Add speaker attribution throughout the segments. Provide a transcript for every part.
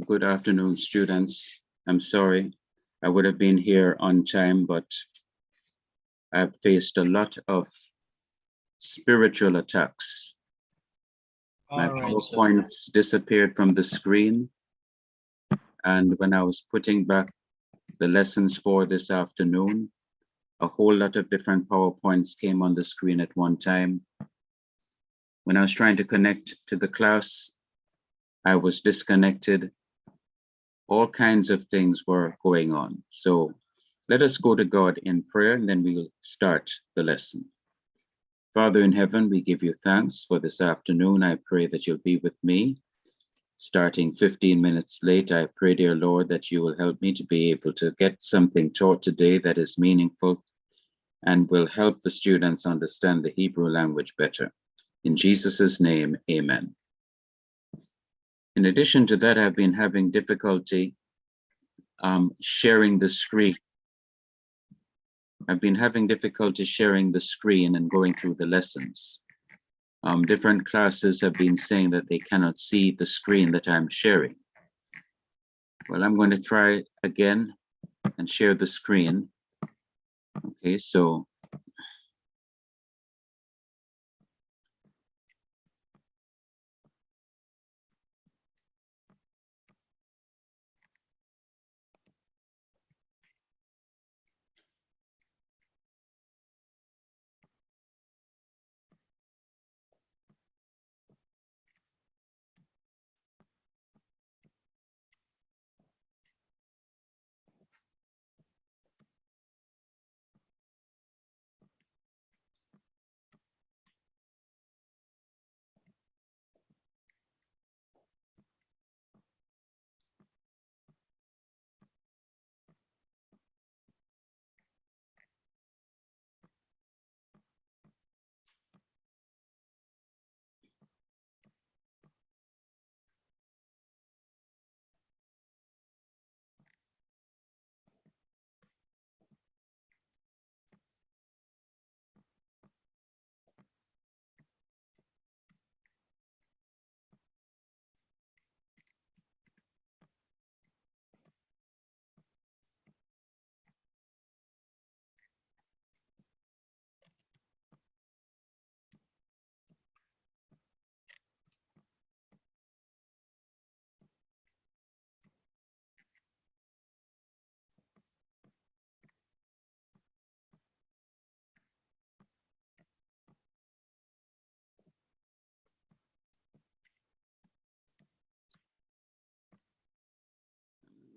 Speaker 1: Good afternoon, students. I'm sorry, I would have been here on time, but I've faced a lot of spiritual attacks. My PowerPoints disappeared from the screen. And when I was putting back the lessons for this afternoon, a whole lot of different PowerPoints came on the screen at one time. When I was trying to connect to the class, I was disconnected. All kinds of things were going on. So let us go to God in prayer and then we'll start the lesson. Father in heaven, we give you thanks for this afternoon. I pray that you'll be with me. Starting 15 minutes late, I pray, dear Lord, that you will help me to be able to get something taught today that is meaningful and will help the students understand the Hebrew language better. In Jesus' name, amen. In addition to that, I've been having difficulty sharing the screen. I've been having difficulty sharing the screen and going through the lessons. Different classes have been saying that they cannot see the screen that I'm sharing. Well, I'm going to try again and share the screen. Okay, so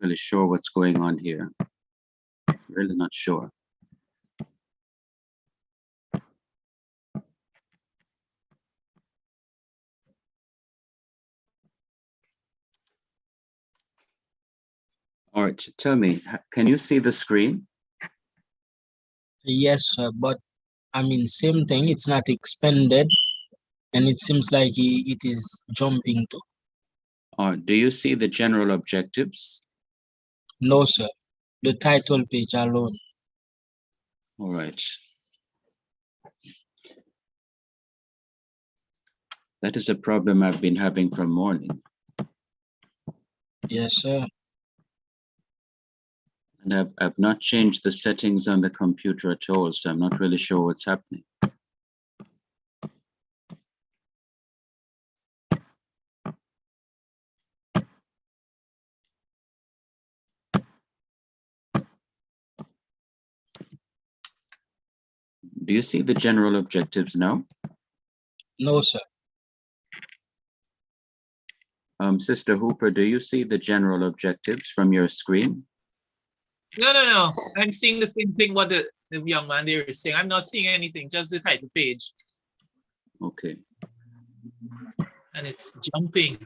Speaker 1: really sure what's going on here. Really not sure. All right, tell me, can you see the screen?
Speaker 2: Yes, sir, but I mean, same thing, it's not expanded and it seems like it is jumping to.
Speaker 1: Do you see the general objectives?
Speaker 2: No, sir, the title page alone.
Speaker 1: All right. That is a problem I've been having from morning.
Speaker 2: Yes, sir.
Speaker 1: And I've not changed the settings on the computer at all, so I'm not really sure what's happening. Do you see the general objectives now?
Speaker 2: No, sir.
Speaker 1: Sister Hooper, do you see the general objectives from your screen?
Speaker 3: No. I'm seeing the same thing what the young man there is saying. I'm not seeing anything, just the title page.
Speaker 1: Okay.
Speaker 3: And it's jumping.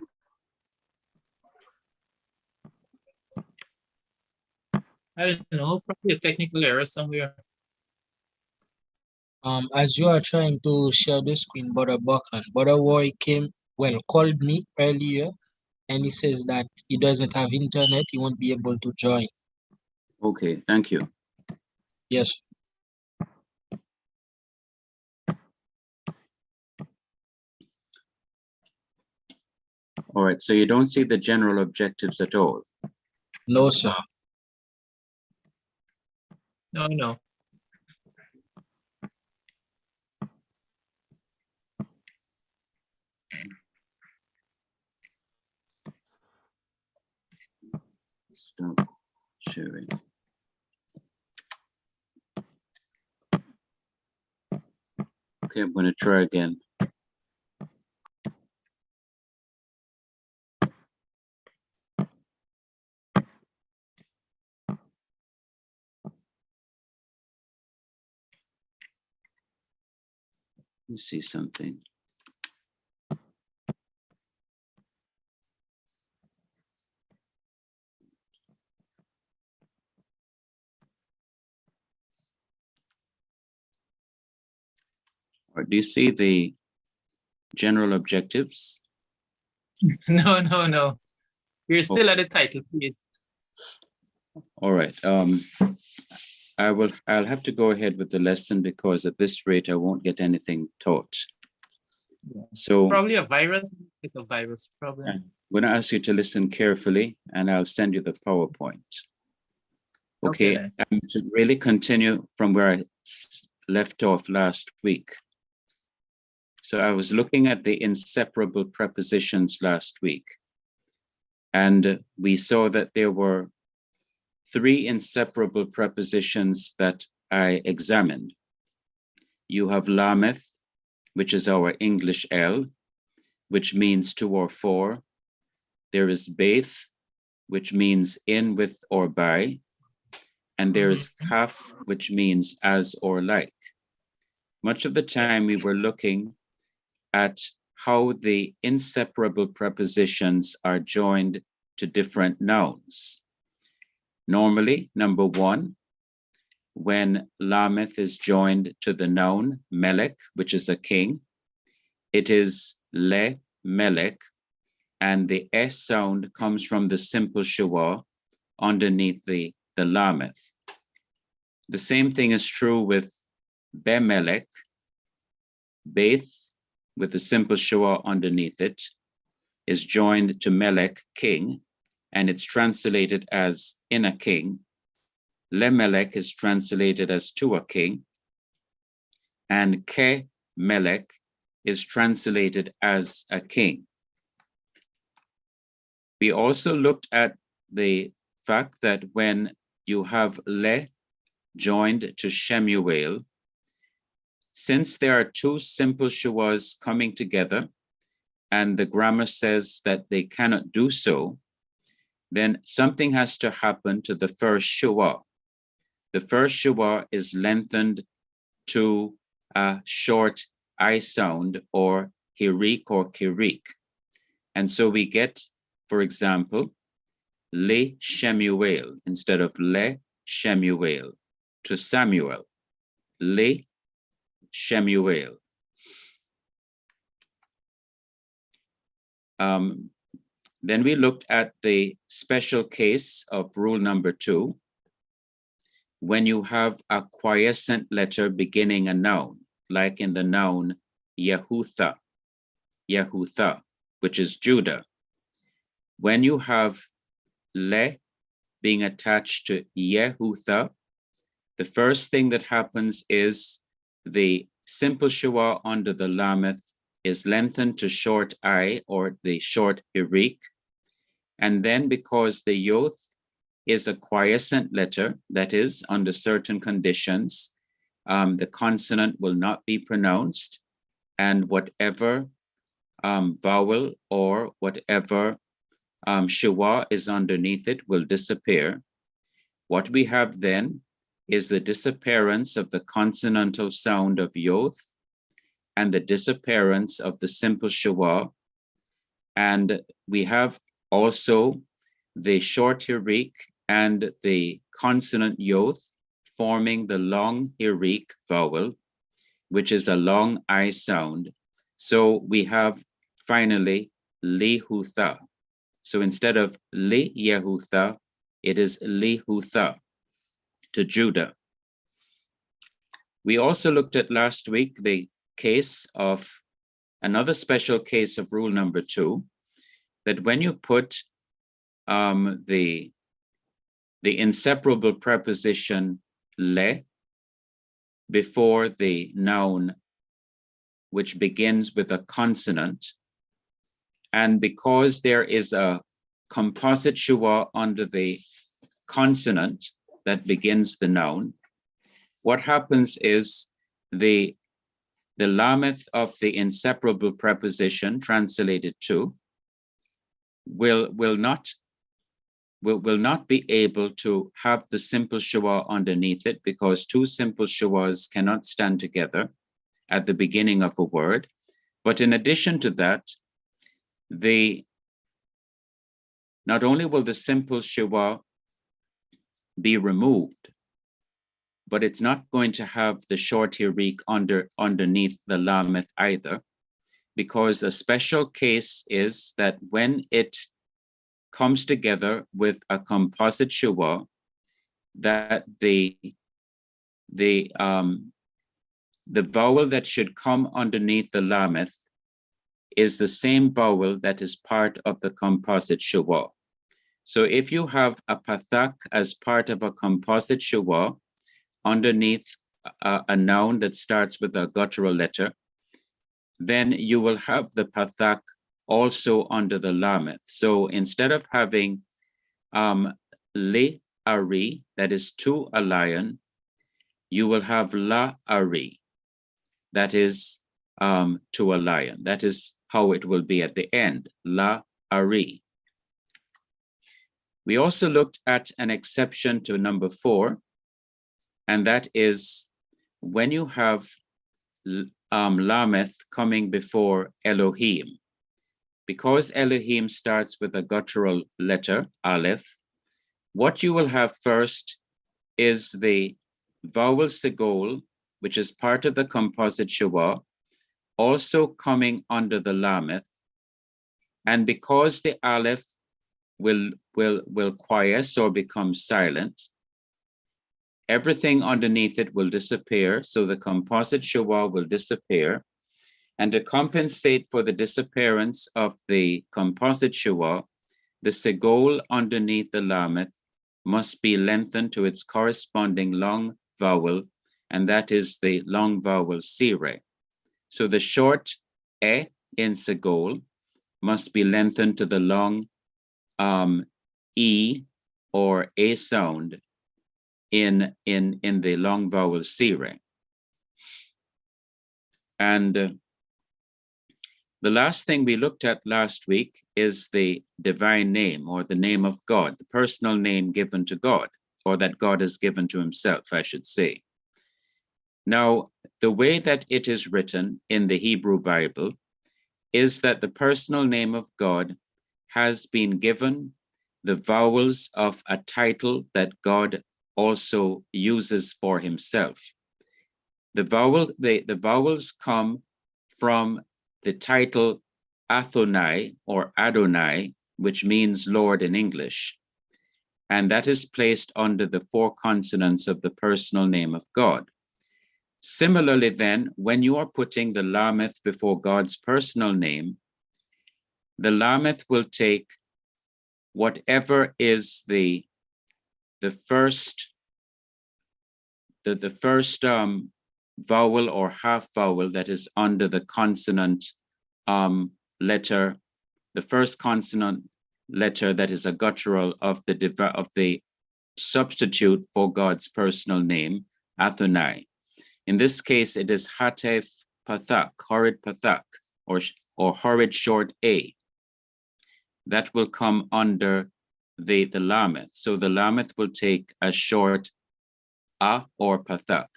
Speaker 3: I don't know, probably a technical error somewhere.
Speaker 2: As you are trying to share the screen, Brother Buckland, Brother Roy called me earlier, and he says that he doesn't have internet, he won't be able to join.
Speaker 1: Okay, thank you.
Speaker 2: Yes.
Speaker 1: All right, so you don't see the general objectives at all.
Speaker 2: No, sir.
Speaker 3: No, no.
Speaker 1: Stop sharing. Okay, I'm going to try again. Let me see something. Or do you see the general objectives?
Speaker 3: No, no, no. We're still at the title page.
Speaker 1: All right. I'll have to go ahead with the lesson because at this rate I won't get anything taught.
Speaker 3: Yeah.
Speaker 1: So
Speaker 3: Probably a virus. It's a virus problem.
Speaker 1: I'm going to ask you to listen carefully and I'll send you the PowerPoint. Okay,
Speaker 3: Okay,
Speaker 1: to really continue from where I left off last week. So I was looking at the inseparable prepositions last week, and we saw that there were 3 inseparable prepositions that I examined. You have Lameth, which is our English L, which means to or for. There is Beth, which means in, with, or by. And there is Kaf, which means as or like. Much of the time we were looking at how the inseparable prepositions are joined to different nouns. Normally, number 1, when Lameth is joined to the noun Melech, which is a king, it is Le Melech, and the S sound comes from the simple schwa underneath the Lameth. The same thing is true with Bemelech, Beth, with the simple schwa underneath it, is joined to Melech, king, and it's translated as in a king. Lemelech is translated as to a king, and Ke Melech is translated as a king. We also looked at the fact that when you have Le joined to Shemuel, since there are 2 simple schwas coming together, and the grammar says that they cannot do so, then something has to happen to the first schwa. The first schwa is lengthened to a short I sound, or hirik or kirik. And so we get, for example, Le Shemuel instead of Le Shemuel, to Samuel, Le Shemuel. Then we looked at the special case of rule number 2. When you have a quiescent letter beginning a noun, like in the noun Yehutha, Yehutha, which is Judah. When you have Le being attached to Yehutha, the first thing that happens is the simple schwa under the Lameth is lengthened to short I, or the short hirik. And then because the Yoth is a quiescent letter, that is, under certain conditions, the consonant will not be pronounced, and whatever vowel or whatever schwa is underneath it will disappear. What we have then is the disappearance of the consonantal sound of Yoth and the disappearance of the simple schwa. And we have also the short hirik and the consonant Yoth forming the long hirik vowel, which is a long I sound. So we have finally Lihutha. So instead of Li Yehutha, it is Lihutha, to Judah. We also looked at last week the case of another special case of rule number 2, that when you put the inseparable preposition le before the noun which begins with a consonant, and because there is a composite schwa under the consonant that begins the noun, what happens is the lameth of the inseparable preposition, translated to, will not be able to have the simple schwa underneath it, because two simple schwas cannot stand together at the beginning of a word. But in addition to that, not only will the simple schwa be removed, but it's not going to have the short hirik underneath the lameth either, because a special case is that when it comes together with a composite schwa, that the vowel that should come underneath the lameth is the same vowel that is part of the composite schwa. So if you have a pathak as part of a composite schwa underneath a noun that starts with a guttural letter, then you will have the pathak also under the lameth. So instead of having le ari, that is to a lion, you will have la ari, that is to a lion. That is how it will be at the end, la ari. We also looked at an exception to number 4, and that is when you have lameth coming before Elohim. Because Elohim starts with a guttural letter, aleph, what you will have first is the vowel segol, which is part of the composite schwa, also coming under the lameth. And because the aleph will quiesce or become silent, everything underneath it will disappear. So the composite schwa will disappear. And to compensate for the disappearance of the composite schwa, the segol underneath the lameth must be lengthened to its corresponding long vowel, and that is the long vowel sire. So the short e in segol must be lengthened to the long e or a sound in the long vowel sire. And the last thing we looked at last week is the divine name, or the name of God, the personal name given to God, or that God has given to himself, I should say. Now, the way that it is written in the Hebrew Bible is that the personal name of God has been given the vowels of a title that God also uses for himself. The vowels come from the title Athonai or Adonai, which means Lord in English. And that is placed under the 4 consonants of the personal name of God. Similarly, then, when you are putting the lameth before God's personal name, the lameth will take whatever is the first vowel or half vowel that is under the consonant letter, the first consonant letter that is a guttural of the substitute for God's personal name, Athonai. In this case, it is Hatef Pathak, Horrid Pathak, or Horrid short A. That will come under the lameth. So the lameth will take a short A or Pathak.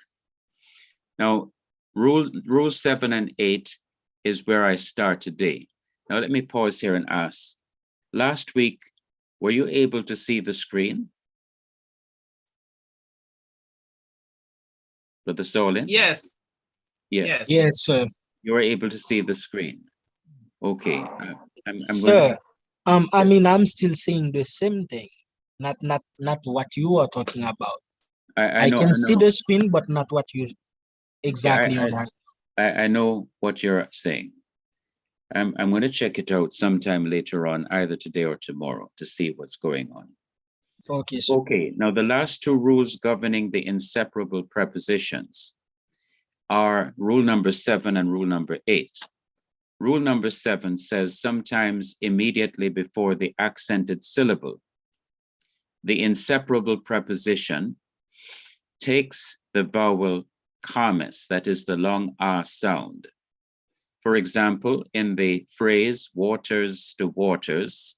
Speaker 1: Now, rule 7 and 8 is where I start today. Now, let me pause here and ask. Last week, were you able to see the screen? Brother Solin?
Speaker 3: Yes.
Speaker 1: Yeah.
Speaker 2: Yes, sir.
Speaker 1: You were able to see the screen. Okay. I'm going
Speaker 2: Sir,
Speaker 1: to...
Speaker 2: I mean, I'm still saying the same thing, not what you are talking about.
Speaker 1: I know,
Speaker 2: can see the screen, but not what you exactly
Speaker 1: Yeah,
Speaker 2: on.
Speaker 1: I know what you're saying. I'm going to check it out sometime later on, either today or tomorrow, to see what's going on.
Speaker 2: Okay, sir.
Speaker 1: Okay, now the last two rules governing the inseparable prepositions are rule number 7 and rule number 8. Rule number 7 says sometimes immediately before the accented syllable, the inseparable preposition takes the vowel kamis, that is the long ah sound. For example, in the phrase waters to waters,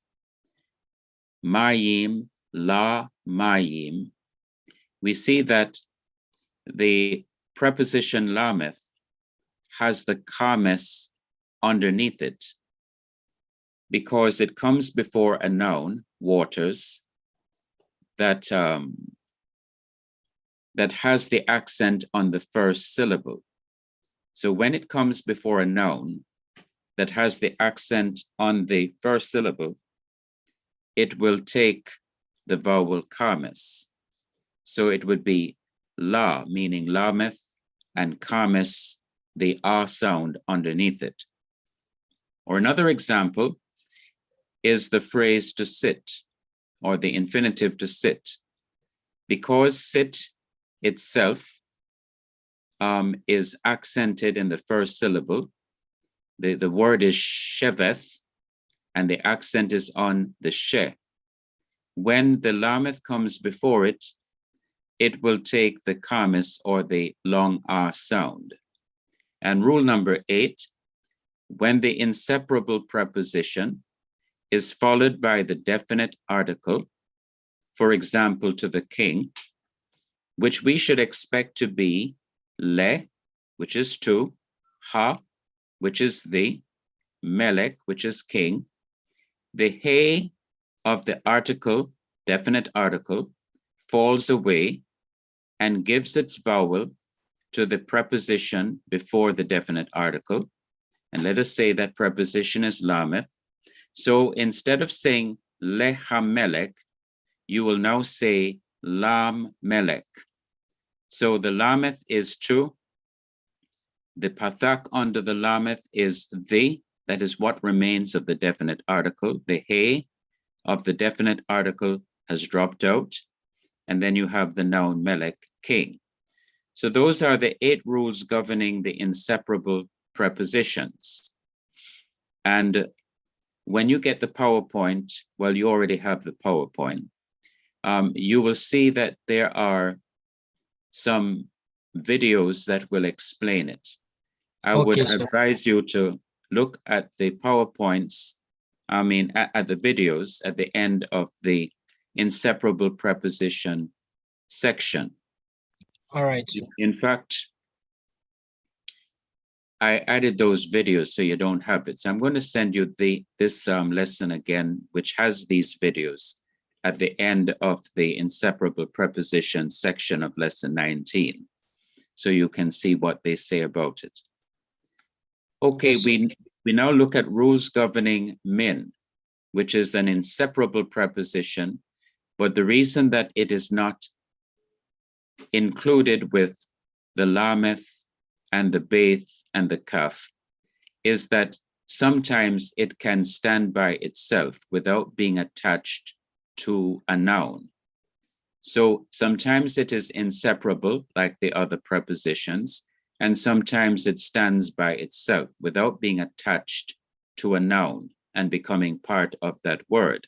Speaker 1: mayim, la mayim, we see that the preposition lameth has the kamis underneath it because it comes before a noun, waters, that has the accent on the first syllable. So when it comes before a noun that has the accent on the first syllable, it will take the vowel kamis. So it would be la, meaning lameth, and kamis, the ah sound underneath it. Or another example is the phrase to sit, or the infinitive to sit. Because sit itself is accented in the first syllable, the word is sheveth, and the accent is on the she. When the lameth comes before it, it will take the kamis, or the long ah sound. And rule number 8, when the inseparable preposition is followed by the definite article, for example, to the king, which we should expect to be le, which is to, ha, which is the, melech, which is king, the he of the article, definite article, falls away and gives its vowel to the preposition before the definite article. And let us say that preposition is lameth. So instead of saying lehamelech, you will now say lam melech. So the lameth is to, the pathak under the lameth is the, that is what remains of the definite article. The he of the definite article has dropped out, and then you have the noun melech, king. So those are the 8 rules governing the inseparable prepositions. And when you get the PowerPoint, well, you already have the PowerPoint, you will see that there are some videos that will explain it. I would advise you to look at the PowerPoints, at the videos at the end of the inseparable preposition section.
Speaker 2: All right.
Speaker 1: In fact, I added those videos so you don't have it. So I'm going to send you this lesson again, which has these videos at the end of the inseparable preposition section of lesson 19. So you can see what they say about it. Okay,
Speaker 2: Yes,
Speaker 1: we now look at rules governing min, which is an inseparable preposition, but the reason that it is not included with the lameth and the beith and the kaf is that sometimes it can stand by itself without being attached to a noun. So sometimes it is inseparable, like the other prepositions, and sometimes it stands by itself without being attached to a noun and becoming part of that word.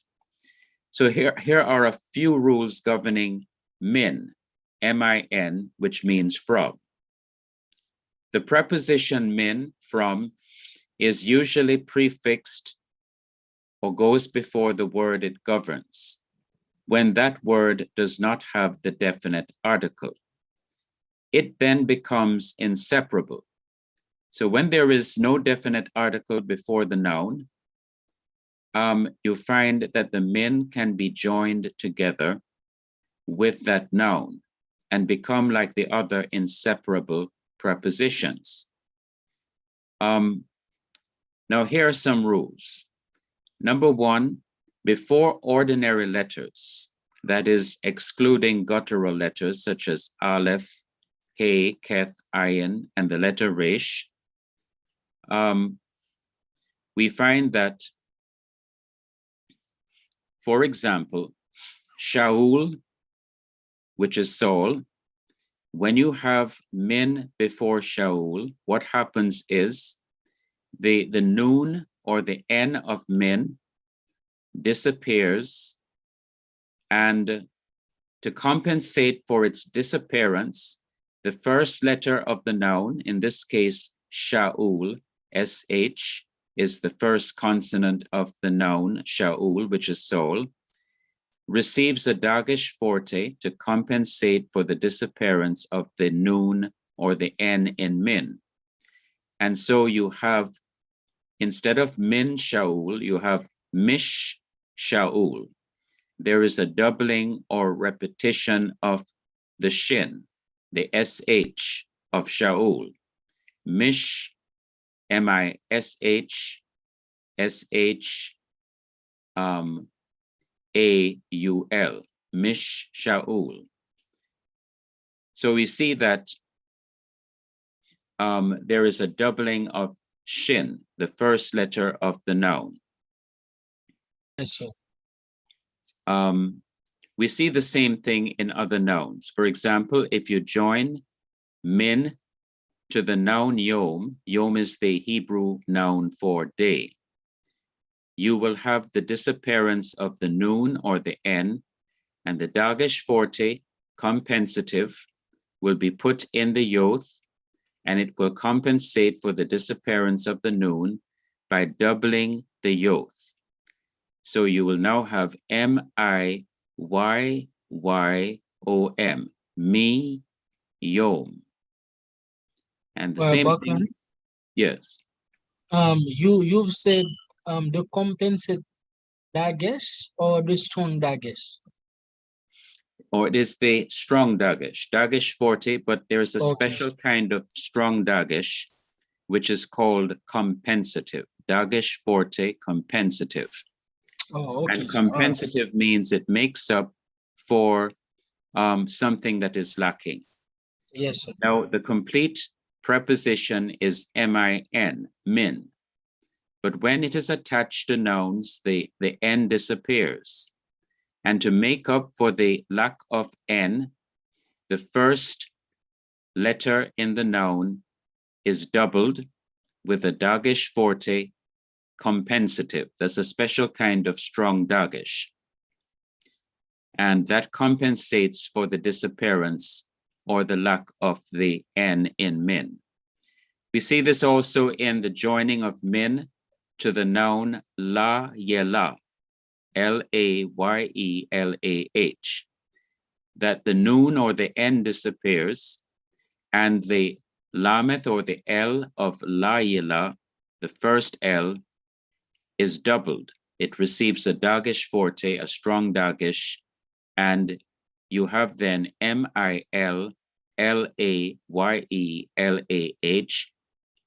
Speaker 1: So here are a few rules governing min, M-I-N, which means from. The preposition min, from, is usually prefixed or goes before the word it governs when that word does not have the definite article. It then becomes inseparable. So when there is no definite article before the noun, you find that the min can be joined together with that noun and become like the other inseparable prepositions. Now here are some rules. Number 1, before ordinary letters, that is excluding guttural letters such as aleph, he, keth, ayin, and the letter resh, we find that, for example, Shaul, which is Saul, when you have min before Shaul, what happens is the noon or the n of min disappears, and to compensate for its disappearance, the first letter of the noun, in this case, Shaul, SH, is the first consonant of the noun, Shaul, which is Saul, receives a dagesh forte to compensate for the disappearance of the noon or the n in min. And so you have, instead of min Shaul, you have mish Shaul. There is a doubling or repetition of the shin, the sh of Shaul. Mish, M-I-S-H, S-H, A-U-L, Mish Shaul. So we see that there is a doubling of shin, the first letter of the noun.
Speaker 2: Yes, sir.
Speaker 1: We see the same thing in other nouns. For example, if you join min to the noun yom, yom is the Hebrew noun for day, you will have the disappearance of the noon or the n, and the dagesh forte, compensative, will be put in the yoth, and it will compensate for the disappearance of the noon by doubling the yoth. So you will now have M-I-Y-Y-O-M, me, yom. And the same
Speaker 2: Buckland,
Speaker 1: thing, yes.
Speaker 2: you've said the compensate dagesh or the strong dagesh?
Speaker 1: Or it is the strong dagesh, dagesh forte, but there's a
Speaker 2: Okay.
Speaker 1: special kind of strong dagesh, which is called compensative, dagesh forte compensative.
Speaker 2: Oh, okay.
Speaker 1: And
Speaker 2: sir. All right.
Speaker 1: compensative means it makes up for something that is lacking.
Speaker 2: Yes, sir.
Speaker 1: Now, the complete preposition is min, min. But when it is attached to nouns, the n disappears. And to make up for the lack of n, the first letter in the noun is doubled with a dagesh forte compensative. That's a special kind of strong dagesh. And that compensates for the disappearance or the lack of the n in min. We see this also in the joining of min to the noun la yela, L-A-Y-E-L-A-H, that the noon or the n disappears, and the lamet or the L of la yela, the first L, is doubled. It receives a dagesh forte, a strong dagesh, and you have then M-I-L-L-A-Y-E-L-A-H,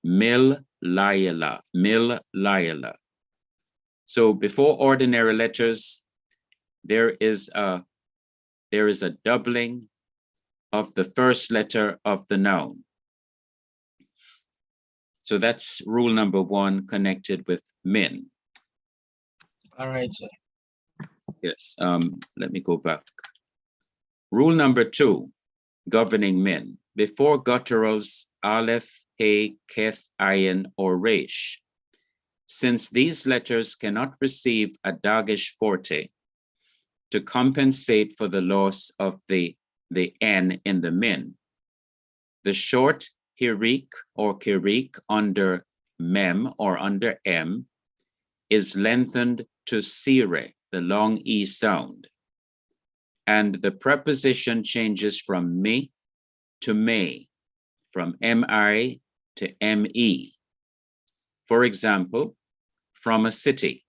Speaker 1: mil layala, mil layala. So before ordinary letters, there is a doubling of the first letter of the noun. So that's rule number one connected with min.
Speaker 2: All right, sir.
Speaker 1: Yes, let me go back. Rule number two, governing min. Before gutturals aleph, he, keth, ayin, or resh, since these letters cannot receive a dagesh forte to compensate for the loss of the n in the min, the short hirik or kirik under mem or under m is lengthened to sire, the long e sound, and the preposition changes from me to may, from mi to me. For example, from a city.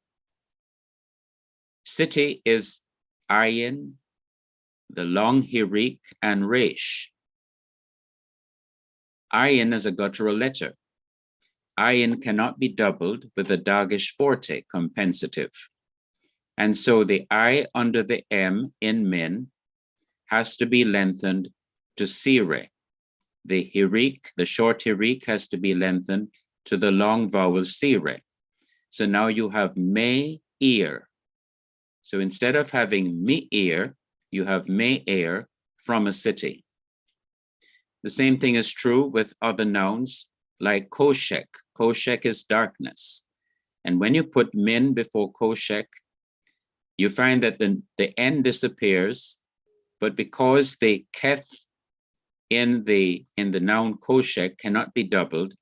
Speaker 1: City is ayin, the long hirik, and resh. Ayin is a guttural letter. Ayin cannot be doubled with a dagesh forte compensative. And so the I under the M in min has to be lengthened to sire. The hirik, the short hirik, has to be lengthened to the long vowel sire. So now you have may ear. So instead of having me ear, you have may ear from a city. The same thing is true with other nouns like koshek. Koshek is darkness. And when you put min before koshek, you find that the N disappears, but because the keth in the noun koshek cannot be doubled,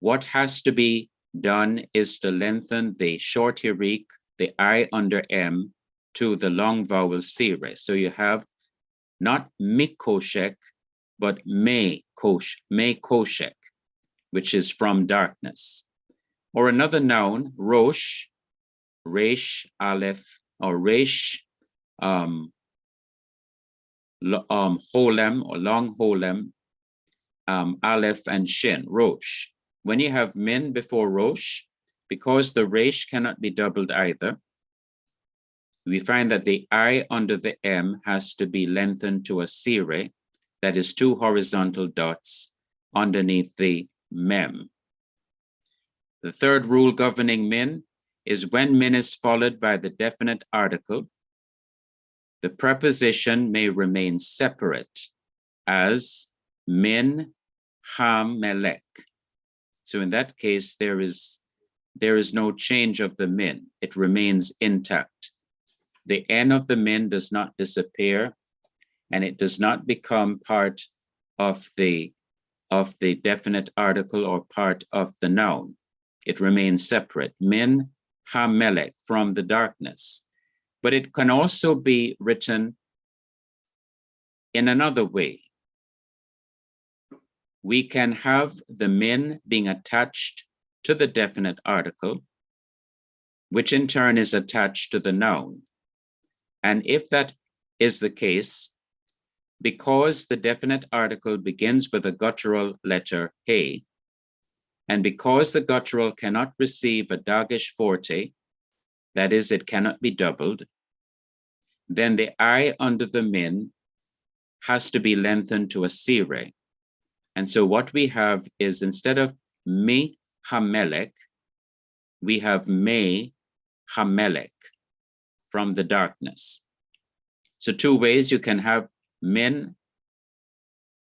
Speaker 1: what has to be done is to lengthen the short hirik, the I under M, to the long vowel sire. So you have not mikoshek, but may koshek, which is from darkness. Or another noun, rosh, resh, aleph, or resh, holem or long holem, aleph and shin, rosh. When you have min before rosh, because the resh cannot be doubled either, we find that the I under the M has to be lengthened to a sire, that is 2 horizontal dots underneath the mem. The third rule governing min is when min is followed by the definite article, the preposition may remain separate as min ha-melek. So in that case, there is no change of the min. It remains intact. The N of the min does not disappear, and it does not become part of the definite article or part of the noun. It remains separate. Min ha-melek, from the darkness. But it can also be written in another way. We can have the min being attached to the definite article, which in turn is attached to the noun. And if that is the case, because the definite article begins with a guttural letter hey, and because the guttural cannot receive a dagesh forte, that is, it cannot be doubled, then the I under the min has to be lengthened to a sire. And so what we have is, instead of mi ha-melek, we have may ha-melek, from the darkness. So 2 ways you can have min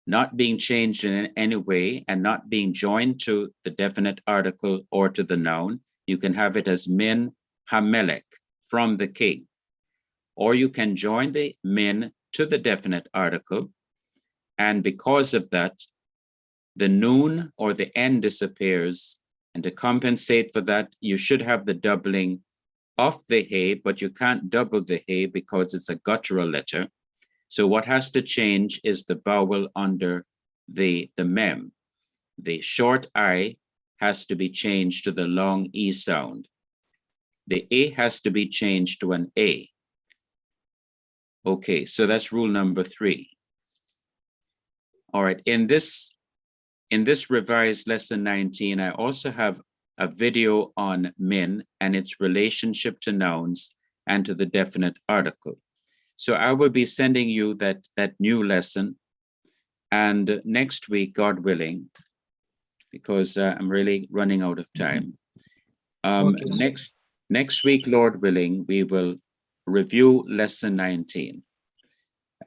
Speaker 1: not being changed in any way and not being joined to the definite article or to the noun. You can have it as min ha-melek, from the king. Or you can join the min to the definite article, and because of that, the noon or the N disappears, and to compensate for that, you should have the doubling of the hey, but you can't double the hey because it's a guttural letter. So what has to change is the vowel under the mem. The short I has to be changed to the long E sound. The A has to be changed to an A. Okay, so that's rule number 3. All right, in this revised lesson 19, I also have a video on min and its relationship to nouns and to the definite article. So I will be sending you that new lesson, and next week, God willing, because I'm really running out of time.
Speaker 2: Okay,
Speaker 1: Next week, Lord willing, we will review lesson 19.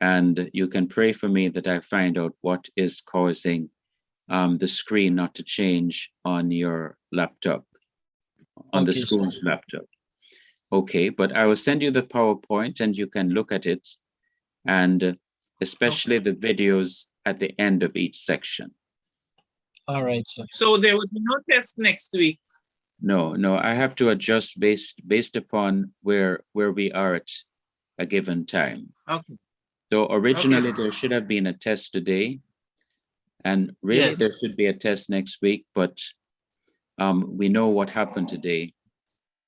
Speaker 1: And you can pray for me that I find out what is causing the screen not to change on your laptop, on the
Speaker 2: Okay, sir.
Speaker 1: school's laptop. Okay, but I will send you the PowerPoint and you can look at it, and especially the videos at the end of each section.
Speaker 2: All right, sir.
Speaker 3: So there will be no test next week.
Speaker 1: No, I have to adjust based upon where we are at a given time.
Speaker 3: Okay.
Speaker 1: So originally
Speaker 3: Okay.
Speaker 1: there should have been a test today, and really there
Speaker 3: Yes.
Speaker 1: should be a test next week, but we know what happened today.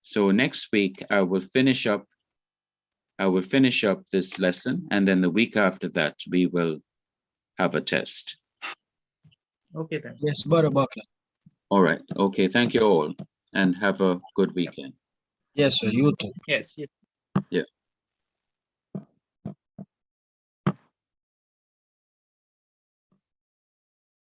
Speaker 1: So next week I will finish up this lesson, and then the week after that we will have a test.
Speaker 3: Okay then.
Speaker 2: Yes, Brother Buckler.
Speaker 1: All right. Okay. Thank you all, and have a good weekend.
Speaker 2: Yes, sir. You too.
Speaker 3: Yes.
Speaker 1: Yeah.